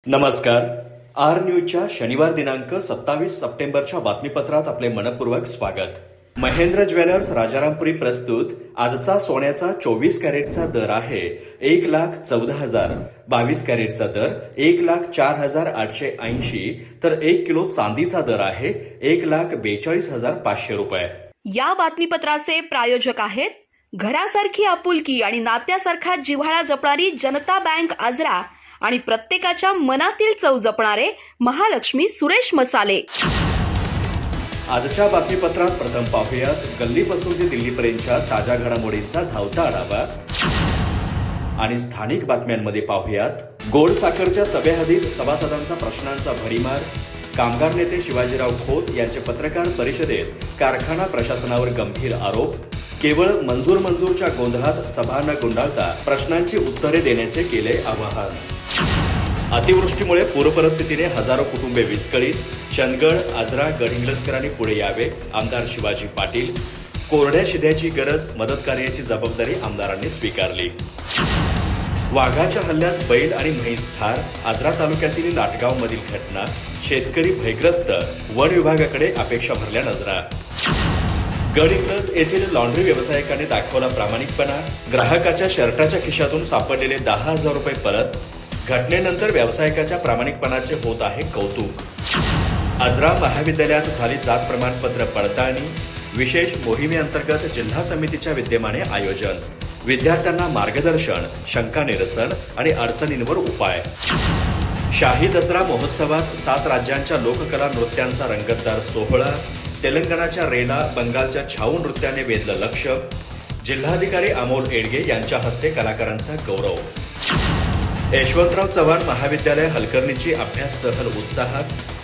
नमस्कार. आर न्यूजच्या शनिवार दिनांक 27 सप्टेंबरच्या बातमीपत्रात आपले मनपूर्वक स्वागत. महेंद्र ज्वेलर्स राजारामपुरी प्रस्तुत आजचा सोन्याचा 24 कॅरेटचा दर आहे 1,14,000, 22 कॅरेटचा दर 1,04,880, तर 1 किलो चांदीचा दर आहे 1,42,500 रुपये. या बातमीपत्राचे प्रायोजक आहेत घरासारखी आपुलकी आणि नात्यासारखा जिव्हाळा जपणारी जनता बँक आजरा आणि प्रत्येकाच्या मनातील चव जपणारे महालक्ष्मी सुरेश मसाले. आजच्या बातमीपत्रात प्रथम पाहूयात गल्लीपासून ते दिल्लीपर्यंतच्या ताज्या घडामोडींचा धावता आढावा आणि स्थानिक बातम्यांमध्ये पाहूयात गोड साखरच्या सभेआधीच सभासदांचा प्रश्नांचा भडीमार. कामगार नेते शिवाजीराव खोत यांचे पत्रकार परिषदेत कारखाना प्रशासनावर गंभीर आरोप. केवळ मंजूरच्या गोंधळात सभा न गुंडाळता प्रश्नांची उत्तरे देण्याचे केले आवाहन. अतिवृष्टीमुळे पूरपरिस्थितीने हजारो कुटुंबे विस्कळीत. चंदगड, आजरा, गडहिंग्लजकरांनी पुढे यावे, आमदार शिवाजी पाटील. कोरड्या शिद्याची गरज, मदत कार्याची जबाबदारी आमदारांनी स्वीकारली. वाघाच्या हल्ल्यात बैल आणि म्हैस ठार. आजरा तालुक्यातील नाटगावमधील घटना. शेतकरी भयग्रस्त, वन विभागाकडे अपेक्षा भरल्या नजरा. गडहिंग्लज येथील लॉन्ड्री व्यावसायिकाने दाखवला प्रामाणिकपणा. ग्राहकाच्या शर्टाच्या खिशातून सापडलेले 10,000 रुपये परत. घटनेनंतर व्यावसायिकाच्या प्रामाणिकपणाचे होत आहे कौतुक. आजरा महाविद्यालयात झाली जात प्रमाणपत्र पडताळणी. विशेष मोहिमेअंतर्गत जिल्हा समितीच्या विद्यमाने आयोजन. विद्यार्थ्यांना मार्गदर्शन, शंका निरसन आणि अडचणींवर उपाय. शाही दसरा महोत्सवात 7 राज्यांच्या लोककला नृत्यांचा रंगतदार सोहळा. तेलंगणाच्या रेला, बंगालच्या छाऊ नृत्याने वेधलं लक्ष. जिल्हाधिकारी अमोल एडगे यांच्या हस्ते कलाकारांचा गौरव. यशवंतराव चव्हाण महाविद्यालय हलकर्णीची अभ्यास सहल उत्साहात.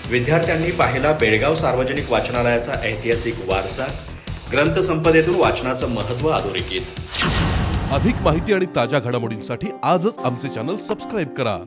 विद्यार्थ्यांनी पाहिला बेळगाव सार्वजनिक वाचनालयाचा ऐतिहासिक वारसा. ग्रंथसंपदेतून वाचनाचं महत्त्व अधोरेखित. अधिक माहिती आणि ताज्या घडामोडींसाठी आजच आमचे चॅनल सबस्क्राईब करा.